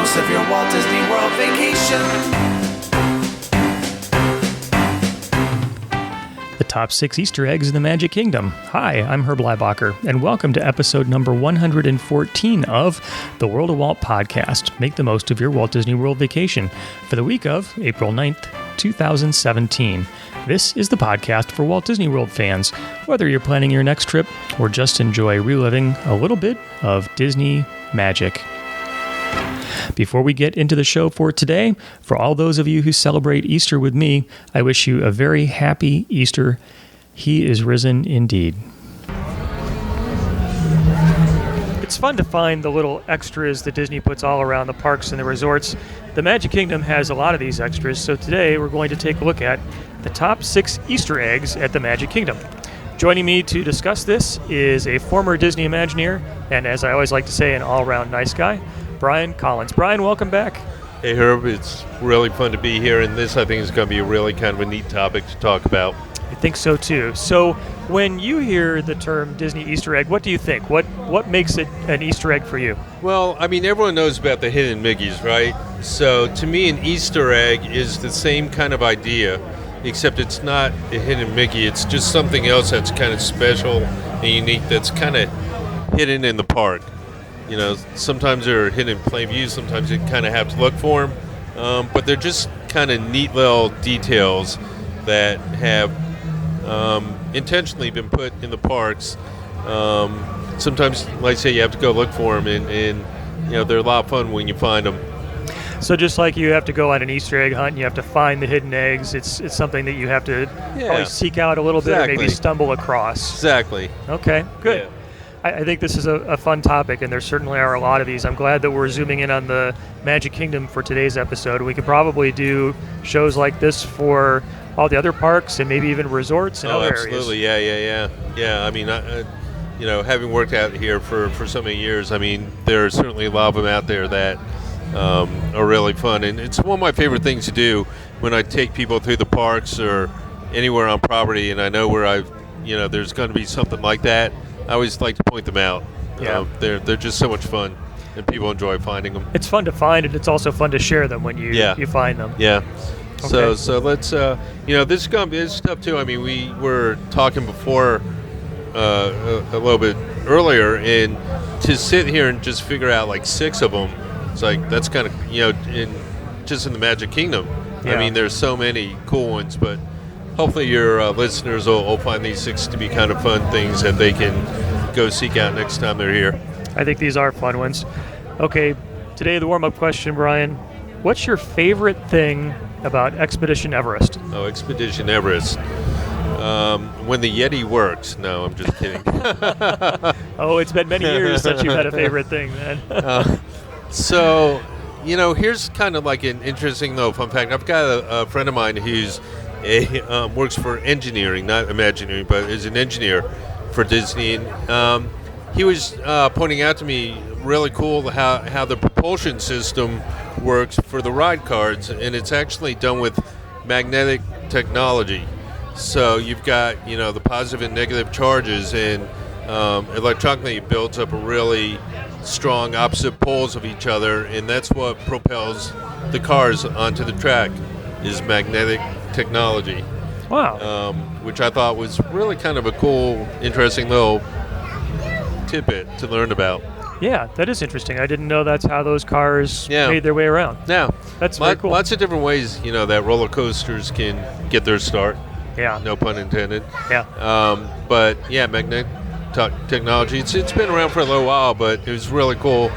most of your Walt Disney World vacation. The top 6 Easter eggs in the Magic Kingdom. Hi, I'm Herb Leibacher, and welcome to episode number 114 of the World of Walt podcast. Make the most of your Walt Disney World vacation for the week of April 9th, 2017. This is the podcast for Walt Disney World fans, whether you're planning your next trip or just enjoy reliving a little bit of Disney magic. Before we get into the show for today, for all those of you who celebrate Easter with me, I wish you a very happy Easter. He is risen indeed. It's fun to find the little extras that Disney puts all around the parks and the resorts. The Magic Kingdom has a lot of these extras, so today we're going to take a look at the top 6 Easter eggs at the Magic Kingdom. Joining me to discuss this is a former Disney Imagineer, and as I always like to say, an all-around nice guy, Brian Collins. Brian, welcome back. Hey Herb, it's really fun to be here, and this I think is going to be a really kind of a neat topic to talk about. I think so too. So when you hear the term Disney Easter egg, what do you think? What makes it an Easter egg for you? Well, I mean, everyone knows about the hidden Mickeys, right? So to me, an Easter egg is the same kind of idea, except it's not a hidden Mickey. It's just something else that's kind of special and unique that's kind of hidden in the park. You know, sometimes they're hidden in plain view, sometimes you kind of have to look for them, but they're just kind of neat little details that have intentionally been put in the parks. Sometimes, like I say, you have to go look for them, and you know, they're a lot of fun when you find them. So just like you have to go on an Easter egg hunt and you have to find the hidden eggs, it's something that you have to probably seek out a little bit or maybe stumble across. Exactly. Okay, good. Yeah. I think this is a fun topic, and there certainly are a lot of these. I'm glad that we're zooming in on the Magic Kingdom for today's episode. We could probably do shows like this for all the other parks and maybe even resorts and other absolutely. areas. Yeah. I mean, you know, having worked out here for so many years, I mean, there are certainly a lot of them out there that are really fun. And it's one of my favorite things to do when I take people through the parks or anywhere on property, and I know where there's going to be something like that. I always like to point them out. Yeah. They're just so much fun, and people enjoy finding them. It's fun to find, and it's also fun to share them when you find them. Yeah. Okay. So let's this is going to be stuff too. I mean, we were talking before a little bit earlier, and to sit here and just figure out like 6 of them, it's like that's kind of just in the Magic Kingdom. Yeah. I mean, there's so many cool ones, but hopefully your listeners will find these 6 to be kind of fun things that they can go seek out next time they're here. I think these are fun ones. Okay, today the warm-up question, Brian. What's your favorite thing about Expedition Everest? Oh, Expedition Everest. When the Yeti works. No, I'm just kidding. Oh, it's been many years since you've had a favorite thing, man. So, here's kind of like an interesting fun fact. I've got a friend of mine who's works for engineering, not Imagineering, but is an engineer for Disney. And he was pointing out to me really cool how the propulsion system works for the ride cards, and it's actually done with magnetic technology. So you've got the positive and negative charges, and electronically it builds up a really strong opposite poles of each other, and that's what propels the cars onto the track is magnetic technology. Wow. Which I thought was really kind of a cool, interesting little tidbit to learn about. Yeah, that is interesting. I didn't know that's how those cars made their way around. Yeah. That's very cool. Lots of different ways, that roller coasters can get their start. Yeah. No pun intended. Yeah. But yeah, magnetic technology. It's been around for a little while, but it was really cool.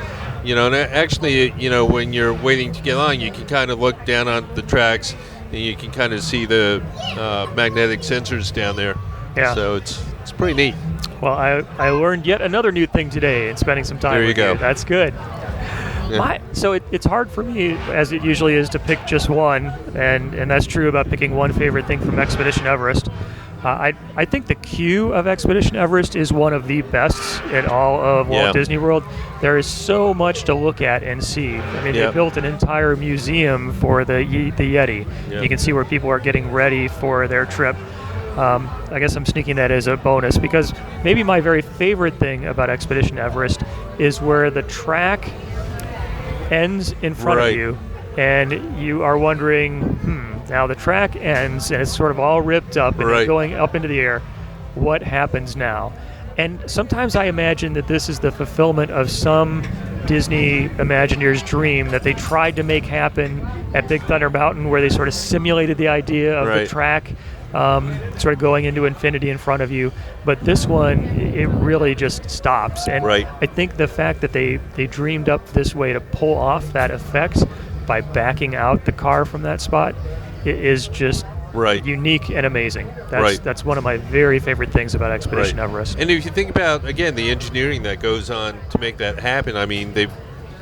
And actually, when you're waiting to get on, you can kind of look down on the tracks, and you can kind of see the magnetic sensors down there. Yeah. So it's pretty neat. Well, I learned yet another new thing today in spending some time with you. There you go. That's good. Yeah. So it's hard for me, as it usually is, to pick just one, and that's true about picking one favorite thing from Expedition Everest. I think the queue of Expedition Everest is one of the best in all of Walt Disney World. There is so much to look at and see. I mean, they built an entire museum for the Yeti. You can see where people are getting ready for their trip. I guess I'm sneaking that as a bonus because maybe my very favorite thing about Expedition Everest is where the track ends in front of Right. you, and you are wondering, now the track ends and it's sort of all ripped up and Right. it's going up into the air. What happens now? And sometimes I imagine that this is the fulfillment of some Disney Imagineer's dream that they tried to make happen at Big Thunder Mountain, where they sort of simulated the idea of the Right. track sort of going into infinity in front of you. But this one, it really just stops. And Right. I think the fact that they dreamed up this way to pull off that effect by backing out the car from that spot is just Right. unique and amazing. Right. That's one of my very favorite things about Expedition Right. Everest. And if you think about, again, the engineering that goes on to make that happen, I mean, they've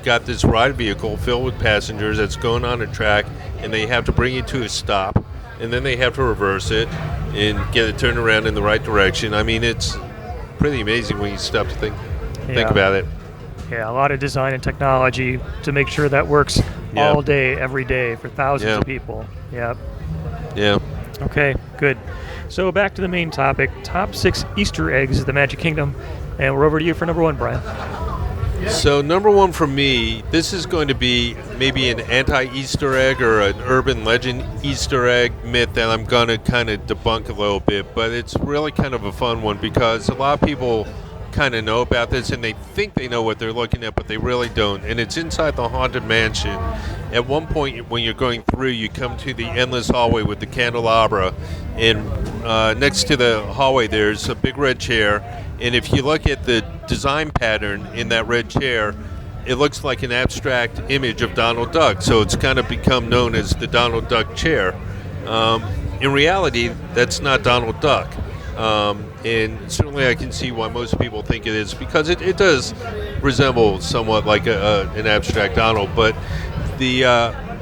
got this ride vehicle filled with passengers that's going on a track, and they have to bring it to a stop, and then they have to reverse it and get it turned around in the right direction. I mean, it's pretty amazing when you stop to think Yeah. about it. Yeah, a lot of design and technology to make sure that works Yeah. all day, every day for thousands Yeah. of people. Yep. Yeah. Okay, good. So back to the main topic, top 6 Easter eggs of the Magic Kingdom. And we're over to you for number 1, Brian. So number 1 for me, this is going to be maybe an anti-Easter egg or an urban legend Easter egg myth that I'm going to kind of debunk a little bit, but it's really kind of a fun one because a lot of people kind of know about this and they think they know what they're looking at, but they really don't. And it's inside the Haunted Mansion. At one point when you're going through, you come to the endless hallway with the candelabra, and next to the hallway there's a big red chair, and if you look at the design pattern in that red chair, it looks like an abstract image of Donald Duck, so it's kind of become known as the Donald Duck chair. In reality, that's not Donald Duck. And certainly I can see why most people think it is, because it does resemble somewhat like an abstract Donald, but the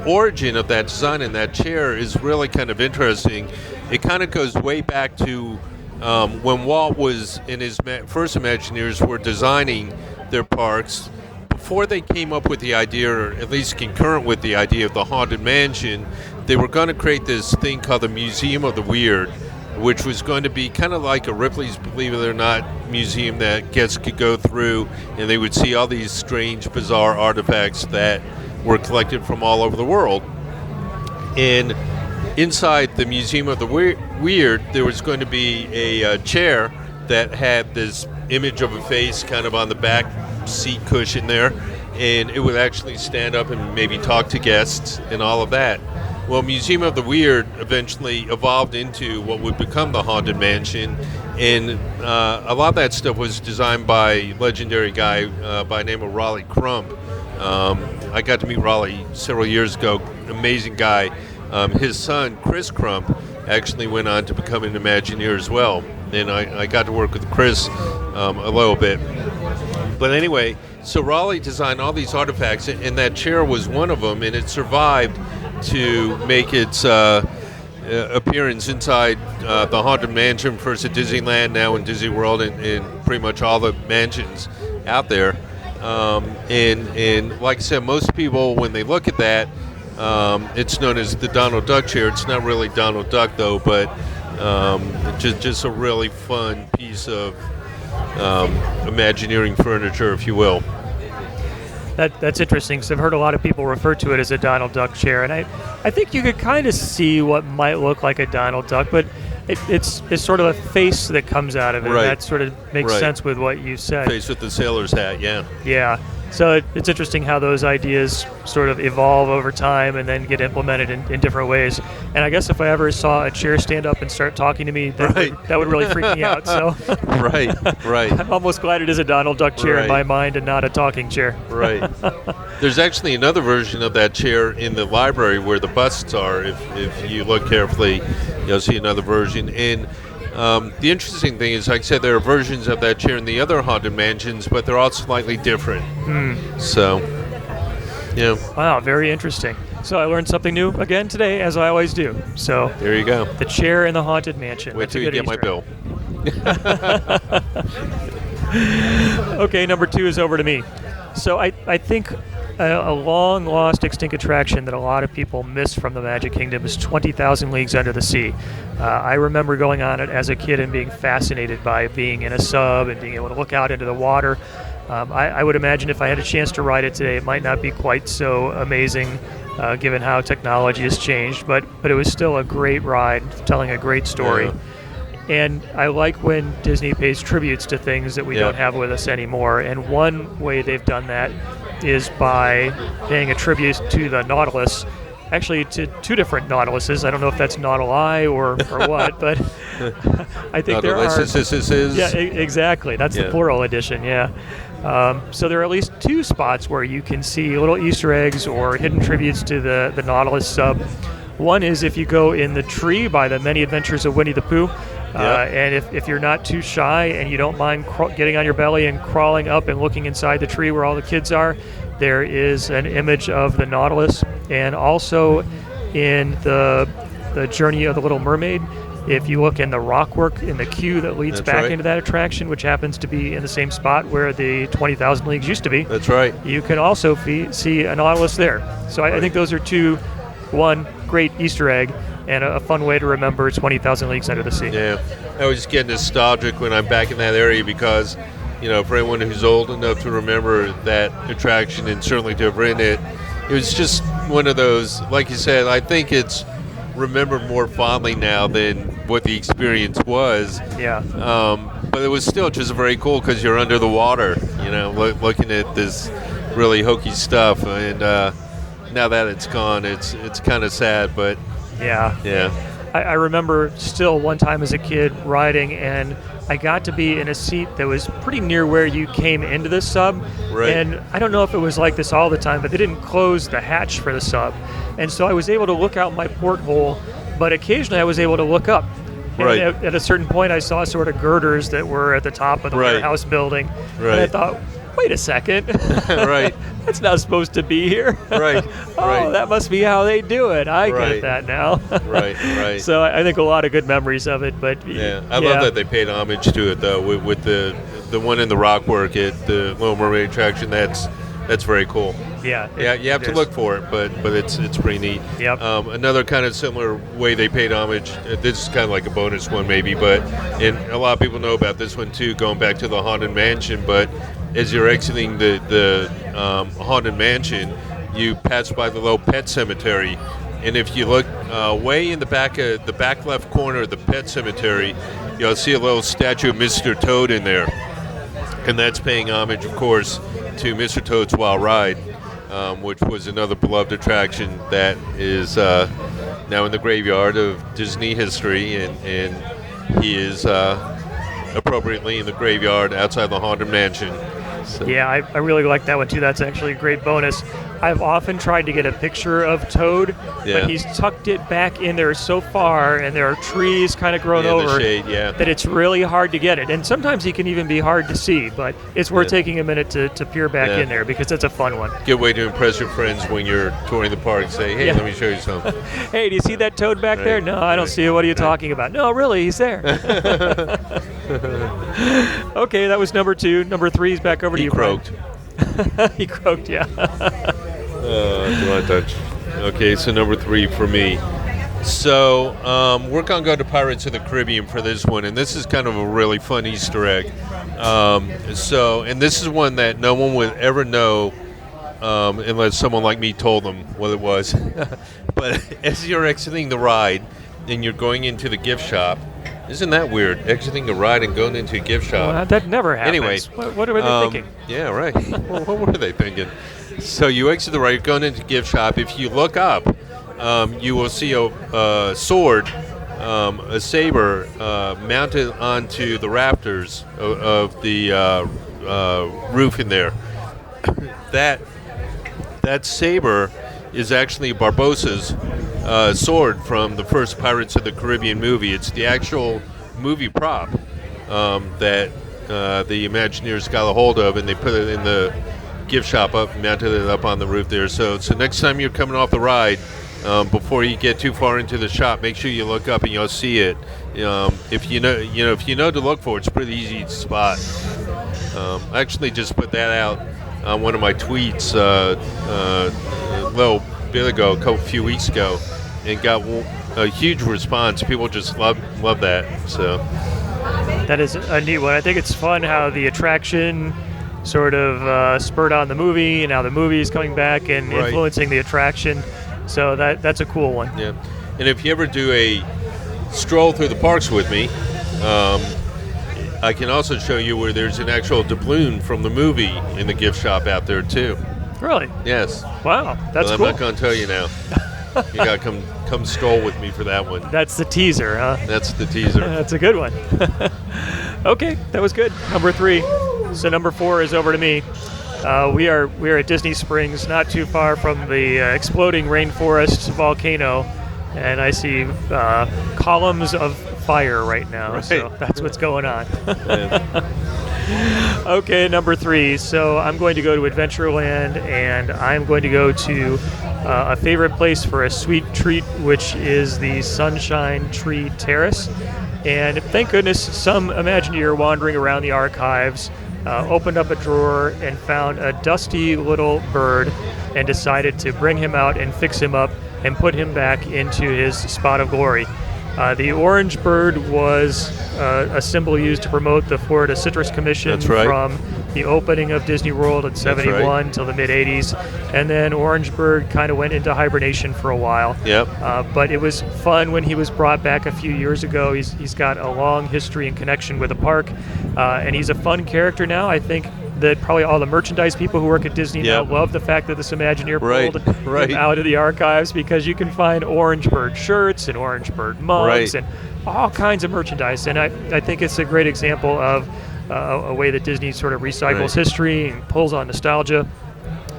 origin of that design in that chair is really kind of interesting. It kind of goes way back to when Walt was in his first Imagineers were designing their parks. Before they came up with the idea, or at least concurrent with the idea of the Haunted Mansion, they were going to create this thing called the Museum of the Weird, which was going to be kind of like a Ripley's Believe It or Not museum that guests could go through and they would see all these strange, bizarre artifacts that were collected from all over the world. And inside the Museum of the Weird, there was going to be a chair that had this image of a face kind of on the back seat cushion there, and it would actually stand up and maybe talk to guests and all of that. Well, Museum of the Weird eventually evolved into what would become the Haunted Mansion, and a lot of that stuff was designed by a legendary guy by the name of Raleigh Crump. I got to meet Raleigh several years ago, amazing guy. His son, Chris Crump, actually went on to become an Imagineer as well, and I got to work with Chris a little bit. But anyway, so Raleigh designed all these artifacts, and that chair was one of them, and it survived to make its appearance inside the Haunted Mansion, first at Disneyland, now in Disney World, and pretty much all the mansions out there. And like I said, most people, when they look at that, it's known as the Donald Duck chair. It's not really Donald Duck, though, but just a really fun piece of Imagineering furniture, if you will. That's interesting, because I've heard a lot of people refer to it as a Donald Duck chair, and I think you could kind of see what might look like a Donald Duck, but it's sort of a face that comes out of it. Right. And that sort of makes Right. sense with what you said. Face with the sailor's hat, yeah. Yeah. So it's interesting how those ideas sort of evolve over time and then get implemented in different ways. And I guess if I ever saw a chair stand up and start talking to me, that would really freak me out. So Right. I'm almost glad it is a Donald Duck chair in my mind and not a talking chair. Right. There's actually another version of that chair in the library where the busts are. If you look carefully, you'll see another version. And the interesting thing is, like I said, there are versions of that chair in the other Haunted Mansions, but they're all slightly different. So, yeah. Wow, very interesting. So I learned something new again today, as I always do. So There you go. the chair in the Haunted Mansion. Wait That's a till you good get my Easter egg. bill. Okay, number 2 is over to me. So I think a long-lost extinct attraction that a lot of people miss from the Magic Kingdom is 20,000 Leagues Under the Sea. I remember going on it as a kid and being fascinated by being in a sub and being able to look out into the water. I would imagine if I had a chance to ride it today, it might not be quite so amazing, given how technology has changed, but it was still a great ride, telling a great story. Yeah. And I like when Disney pays tributes to things that we don't have with us anymore. And one way they've done that is by paying a tribute to the Nautilus, actually to two different Nautiluses. I don't know if that's Nautili or what, but I think there are. Yeah, exactly. That's the plural edition, yeah. So there are at least two spots where you can see little Easter eggs or hidden tributes to the Nautilus sub. One is if you go in the tree by the Many Adventures of Winnie the Pooh, and if you're not too shy and you don't mind getting on your belly and crawling up and looking inside the tree where all the kids are, there is an image of the Nautilus. And also in the Journey of the Little Mermaid, if you look in the rockwork in the queue that leads back into that attraction, which happens to be in the same spot where the 20,000 Leagues used to be, that's right, you can also see a Nautilus there. So I think those are one great Easter egg and a fun way to remember 20,000 Leagues Under the Sea. Yeah, I always get nostalgic when I'm back in that area because, for anyone who's old enough to remember that attraction and certainly to have ridden it, it was just one of those, like you said, I think it's remembered more fondly now than what the experience was. Yeah. But it was still just very cool because you're under the water, looking at this really hokey stuff. And now that it's gone, it's kind of sad, but yeah. I remember still one time as a kid riding, and I got to be in a seat that was pretty near where you came into the sub. Right. And I don't know if it was like this all the time, but they didn't close the hatch for the sub. And so I was able to look out my porthole, but occasionally I was able to look up. Right. And at a certain point, I saw sort of girders that were at the top of the warehouse building. Right. And I thought, wait a second. Right. That's not supposed to be here. Right. Oh, that must be how they do it. I get that now. Right. So I think a lot of good memories of it. But I love that they paid homage to it though with the one in the rockwork at the Little Mermaid attraction. That's very cool. Yeah. You have to look for it, but it's pretty neat. Yep. Another kind of similar way they paid homage. This is kind of like a bonus one maybe, and a lot of people know about this one too, going back to the Haunted Mansion. But as you're exiting the Haunted Mansion, you pass by the little pet cemetery, and if you look way in the back left corner of the pet cemetery, you'll see a little statue of Mr. Toad in there, and that's paying homage, of course, to Mr. Toad's Wild Ride, which was another beloved attraction that is now in the graveyard of Disney history, and he is appropriately in the graveyard outside the Haunted Mansion. So. Yeah, I really like that one too. That's actually a great bonus. I've often tried to get a picture of Toad, but he's tucked it back in there so far, and there are trees kind of grown over the shade, that it's really hard to get it. And sometimes he can even be hard to see, but it's worth taking a minute to peer back in there because it's a fun one. Good way to impress your friends when you're touring the park. Say, hey, let me show you something. Hey, do you see that Toad back there? No, I don't see it. What are you talking about? No, really, he's there. Okay, that was number 2. Number 3 is back over to you. He croaked. He croaked, yeah. Do I touch? Okay, so number 3 for me. So we're going to go to Pirates of the Caribbean for this one, and this is kind of a really fun Easter egg. And this is one that no one would ever know unless someone like me told them what it was. But as you're exiting the ride and you're going into the gift shop, isn't that weird? Exiting the ride and going into a gift shop. Well, that never happens. Anyway, what were they thinking? Yeah, right. What were they thinking? So you exit the ride, you're going into the gift shop. If you look up, you will see a sword, a saber, mounted onto the rafters of the roof in there. That saber is actually Barbossa's sword from the first Pirates of the Caribbean movie. It's the actual movie prop that the Imagineers got a hold of, and they put it in the gift shop mounted it up on the roof there. So next time you're coming off the ride, before you get too far into the shop, make sure you look up and you'll see it. If you know to look for it, it's pretty easy to spot. I actually just put that out on one of my tweets a little bit ago, a few weeks ago, and got a huge response. People just love that. So that is a neat one. I think it's fun how the attraction sort of spurred on the movie, and now the movie is coming back and Right. influencing the attraction. So that's a cool one. Yeah. And if you ever do a stroll through the parks with me, I can also show you where there's an actual doubloon from the movie in the gift shop out there too. Really? Yes. Wow, that's Well, cool. I'm not going to tell you now. You got to come stroll with me for that one. That's the teaser, huh? That's the teaser. That's a good one. Okay, that was good. Number 3. So number 4 is over to me. We are at Disney Springs, not too far from the exploding rainforest volcano, and I see columns of fire right now. Right. So that's what's going on. Yeah. Okay, number 3. So I'm going to go to Adventureland, and I'm going to go to a favorite place for a sweet treat, which is the Sunshine Tree Terrace. And thank goodness some Imagineer wandering around the archives opened up a drawer and found a dusty little bird and decided to bring him out and fix him up and put him back into his spot of glory. The orange bird was a symbol used to promote the Florida Citrus Commission. That's right. From the opening of Disney World in 71 right. till the mid-'80s. And then Orange Bird kind of went into hibernation for a while. Yep. But it was fun when he was brought back a few years ago. He's got a long history and connection with the park. And he's a fun character now. I think that probably all the merchandise people who work at Disney now Yep. love the fact that this Imagineer Right, pulled right. him out of the archives, because you can find Orange Bird shirts and Orange Bird mugs Right. and all kinds of merchandise. And I think it's a great example of a way that Disney sort of recycles Right. history and pulls on nostalgia.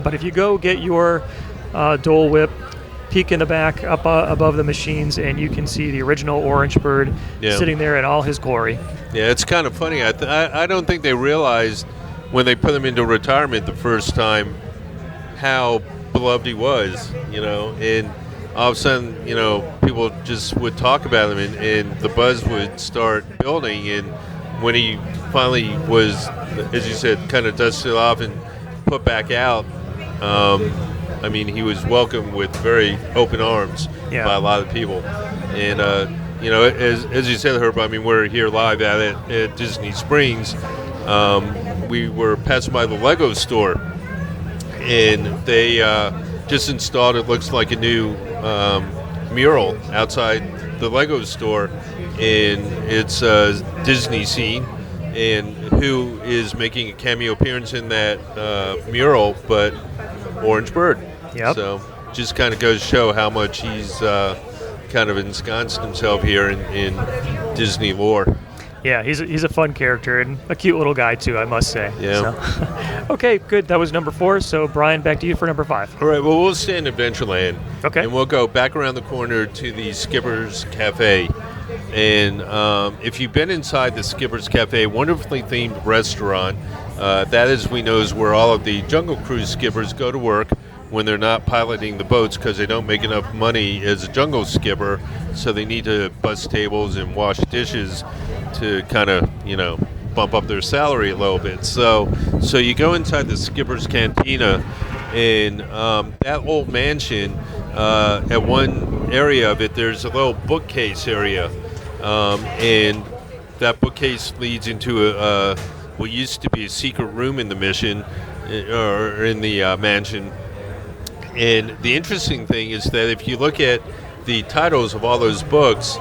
But if you go get your Dole Whip, peek in the back up above the machines, and you can see the original Orange Bird Yeah. sitting there in all his glory. Yeah, it's kind of funny. I don't think they realized when they put him into retirement the first time how beloved he was, and all of a sudden, people just would talk about him, and the buzz would start building. And when he finally was, as you said, kind of dusted off and put back out, he was welcomed with very open arms Yeah. by a lot of people. And, as you said, Herb, we're here live at Disney Springs. We were passing by the Lego store, and they just installed, it looks like a new mural outside the Lego store, and it's a Disney scene, and who is making a cameo appearance in that mural but Orange Bird. Yep. So just kind of goes to show how much he's kind of ensconced himself here in Disney lore. Yeah, he's a fun character and a cute little guy too, I must say. Yeah. So. Okay, good. That was number 4. So Brian, back to you for number 5. All right, well, we'll stay in Adventureland. Okay. And we'll go back around the corner to the Skipper's Cafe. And if you've been inside the Skipper's Cafe, wonderfully themed restaurant, that, as we know, is where all of the Jungle Cruise skippers go to work when they're not piloting the boats, because they don't make enough money as a jungle skipper, so they need to bust tables and wash dishes to kind of, bump up their salary a little bit. So you go inside the Skipper's Cantina, and that old mansion, at one area of it, there's a little bookcase area, and that bookcase leads into what used to be a secret room in the mission, or in the mansion. And the interesting thing is that if you look at the titles of all those books,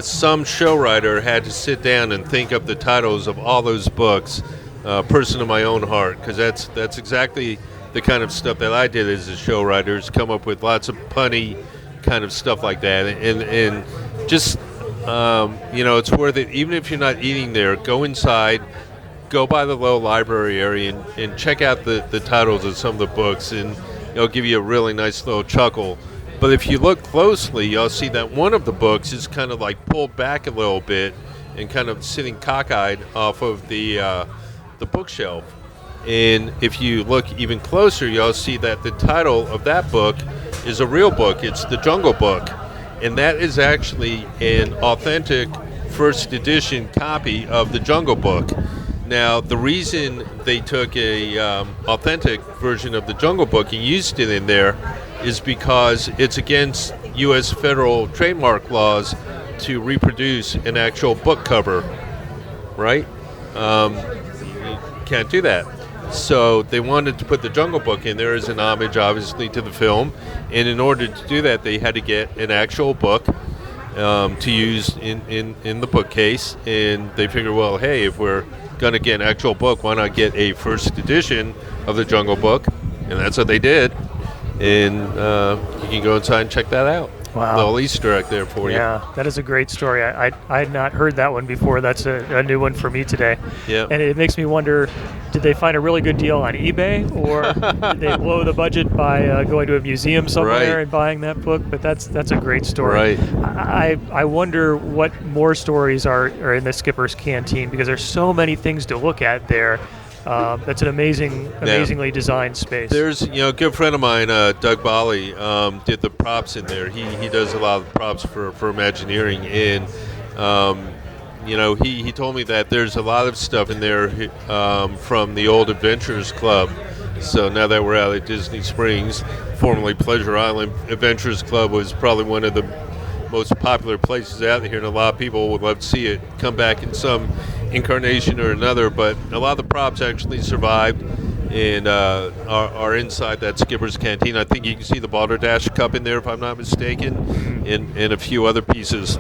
some show writer had to sit down and think up the titles of all those books, person of my own heart, because that's exactly the kind of stuff that I did as a show writer, is come up with lots of punny kind of stuff like that. And just, it's worth it. Even if you're not eating there, go inside, go by the little library area and check out the titles of some of the books, and it'll give you a really nice little chuckle. But if you look closely, you'll see that one of the books is kind of like pulled back a little bit and kind of sitting cockeyed off of the bookshelf. And if you look even closer, you'll see that the title of that book is a real book. It's The Jungle Book. And that is actually an authentic first edition copy of The Jungle Book. Now, the reason they took a authentic version of The Jungle Book and used it in there is because it's against U.S. federal trademark laws to reproduce an actual book cover, right? You can't do that. So they wanted to put the Jungle Book in there as an homage, obviously, to the film. And in order to do that, they had to get an actual book to use in the bookcase. And they figured, well, hey, if we're going to get an actual book, why not get a first edition of the Jungle Book? And that's what they did. And you can go inside and check that out. Wow. Little Easter egg there for you. Yeah, that is a great story. I had not heard that one before. That's a new one for me today. Yeah. And it makes me wonder, did they find a really good deal on eBay, or did they blow the budget by going to a museum somewhere and buying that book? But that's a great story. Right. I wonder what more stories are in the Skipper's Canteen, because there's so many things to look at there. That's an amazingly designed space. There's, a good friend of mine, Doug Bolly, did the props in there. He does a lot of props for Imagineering, and he told me that there's a lot of stuff in there from the old Adventurers Club. So now that we're out at Disney Springs, formerly Pleasure Island, Adventurers Club was probably one of the most popular places out here, and a lot of people would love to see it come back in some incarnation or another, but a lot of the props actually survived and are inside that Skipper's Canteen. I think you can see the Balderdash Cup in there, if I'm not mistaken, and a few other pieces.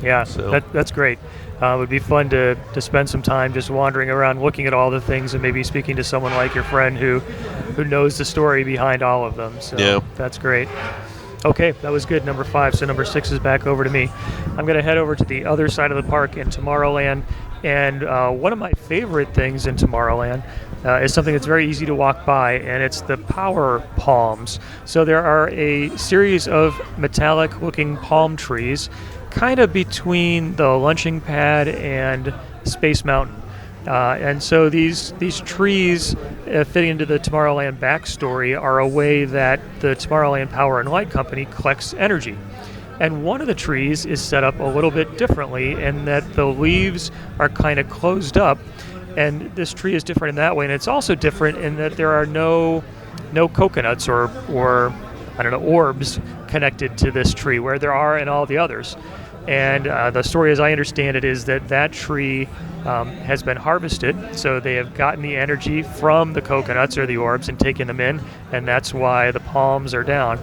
Yeah, So. that's great. It would be fun to spend some time just wandering around, looking at all the things, and maybe speaking to someone like your friend who knows the story behind all of them. So Yeah. That's great. Okay, that was good, number 5. So number 6 is back over to me. I'm going to head over to the other side of the park in Tomorrowland. And one of my favorite things in Tomorrowland is something that's very easy to walk by, and it's the power palms. So there are a series of metallic-looking palm trees kind of between the launching pad and Space Mountain. And so these trees fitting into the Tomorrowland backstory are a way that the Tomorrowland Power and Light Company collects energy. And one of the trees is set up a little bit differently in that the leaves are kind of closed up, and this tree is different in that way. And it's also different in that there are no coconuts or I don't know, orbs connected to this tree where there are in all the others. And the story, as I understand it, is that tree has been harvested, so they have gotten the energy from the coconuts or the orbs and taken them in, and that's why the palms are down.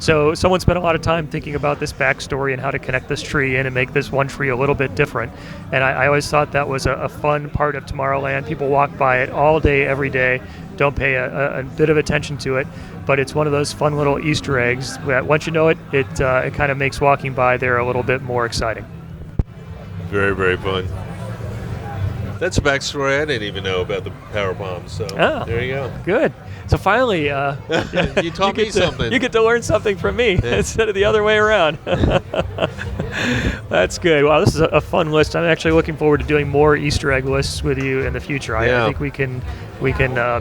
So someone spent a lot of time thinking about this backstory and how to connect this tree in and make this one tree a little bit different. And I always thought that was a fun part of Tomorrowland. People walk by it all day, every day, don't pay a bit of attention to it, but it's one of those fun little Easter eggs that once you know it, it kind of makes walking by there a little bit more exciting. Very, very fun. That's a backstory I didn't even know about the power bombs. So there you go. Good. So finally, you taught me something. You get to learn something from me instead of the other way around. That's good. Wow, this is a fun list. I'm actually looking forward to doing more Easter egg lists with you in the future. I think we can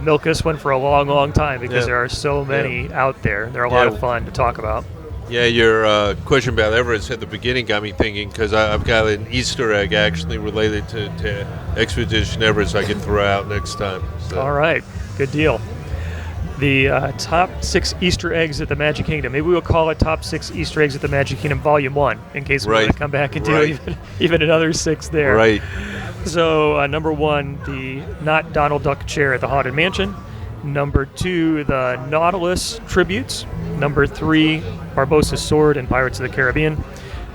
milk this one for a long, long time because there are so many out there. They're a lot of fun to talk about. Yeah, your question about Everest at the beginning got me thinking, because I've got an Easter egg actually related to Expedition Everest I can throw out next time. So. All right, good deal. The top 6 Easter eggs at the Magic Kingdom. Maybe we'll call it Top 6 Easter eggs at the Magic Kingdom Volume 1, in case we want to come back and do even another 6 there. Right. So number 1, the not Donald Duck chair at the Haunted Mansion. Number 2, the Nautilus tributes. Number 3, Barbossa's sword in Pirates of the Caribbean.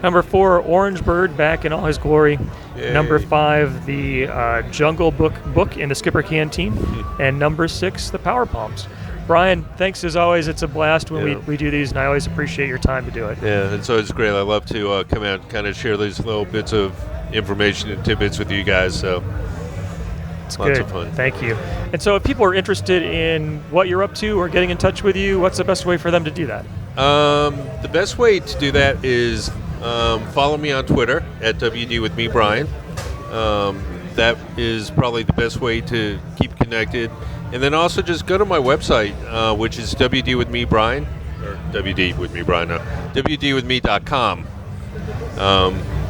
Number 4, Orange Bird back in all his glory. Yay. Number 5, the Jungle Book in the Skipper Canteen. And number 6, the Power Palms. Brian, thanks as always. It's a blast when we do these, and I always appreciate your time to do it. Yeah, it's always great. I love to come out and kind of share these little bits of information and tidbits with you guys. So it's lots good. of fun. Thank you. And so if people are interested in what you're up to or getting in touch with you, what's the best way for them to do that? The best way to do that is follow me on Twitter at WD with me, Brian. That is probably the best way to keep connected. And then also just go to my website, which is WDwithMeBrian, or WDwithMeBrian, no, WDwithme.com.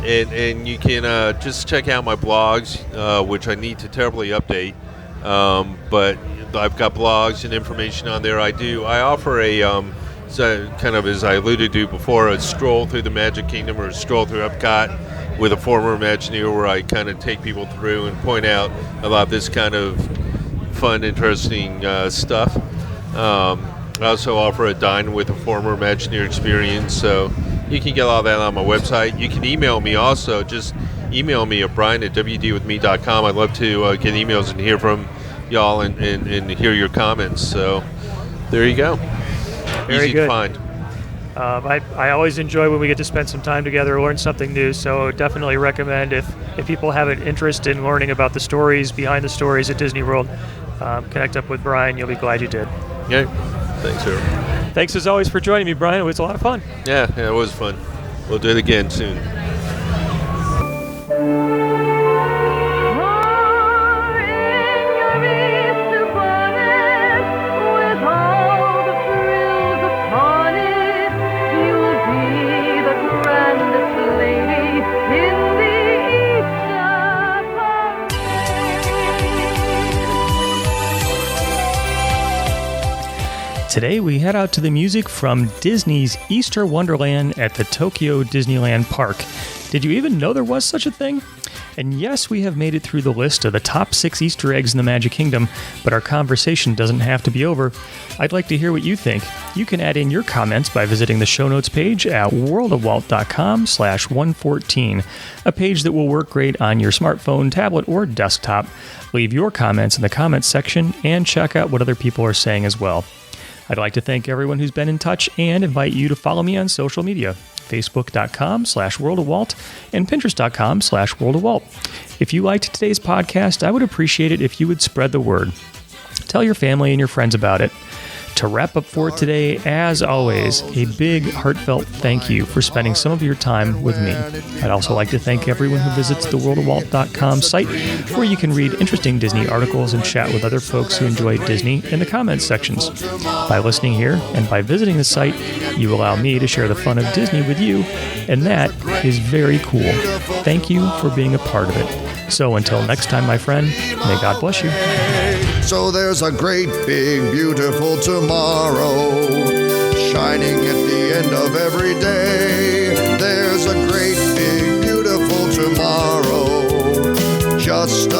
And you can just check out my blogs, which I need to terribly update. But I've got blogs and information on there. I offer a, so kind of as I alluded to before, a stroll through the Magic Kingdom or a stroll through Epcot with a former Imagineer, where I kind of take people through and point out a lot of this kind of fun, interesting stuff. I also offer a dine with a former Imagineer experience, so you can get all that on my website. You can email me also. Just email me at brian@wdwithme.com. I'd love to get emails and hear from y'all and hear your comments. So there you go. Very Easy good. to find. I always enjoy when we get to spend some time together, learn something new. So definitely recommend if people have an interest in learning about the stories behind the stories at Disney World, connect up with Brian. You'll be glad you did. Yeah. Thanks, sir. Thanks as always for joining me, Brian. It was a lot of fun. Yeah, it was fun. We'll do it again soon. Today we head out to the music from Disney's Easter Wonderland at the Tokyo Disneyland Park. Did you even know there was such a thing? And yes, we have made it through the list of the top 6 Easter eggs in the Magic Kingdom, but our conversation doesn't have to be over. I'd like to hear what you think. You can add in your comments by visiting the show notes page at worldofwalt.com/114, a page that will work great on your smartphone, tablet, or desktop. Leave your comments in the comments section and check out what other people are saying as well. I'd like to thank everyone who's been in touch and invite you to follow me on social media, facebook.com/worldofwalt and pinterest.com/worldofwalt. If you liked today's podcast, I would appreciate it if you would spread the word. Tell your family and your friends about it. To wrap up for today, as always, a big heartfelt thank you for spending some of your time with me. I'd also like to thank everyone who visits the worldofwalt.com site, where you can read interesting Disney articles and chat with other folks who enjoy Disney in the comments sections. By listening here and by visiting the site, you allow me to share the fun of Disney with you, and that is very cool. Thank you for being a part of it. So until next time, my friend, may God bless you. So there's a great, big, beautiful tomorrow shining at the end of every day. There's a great, big, beautiful tomorrow just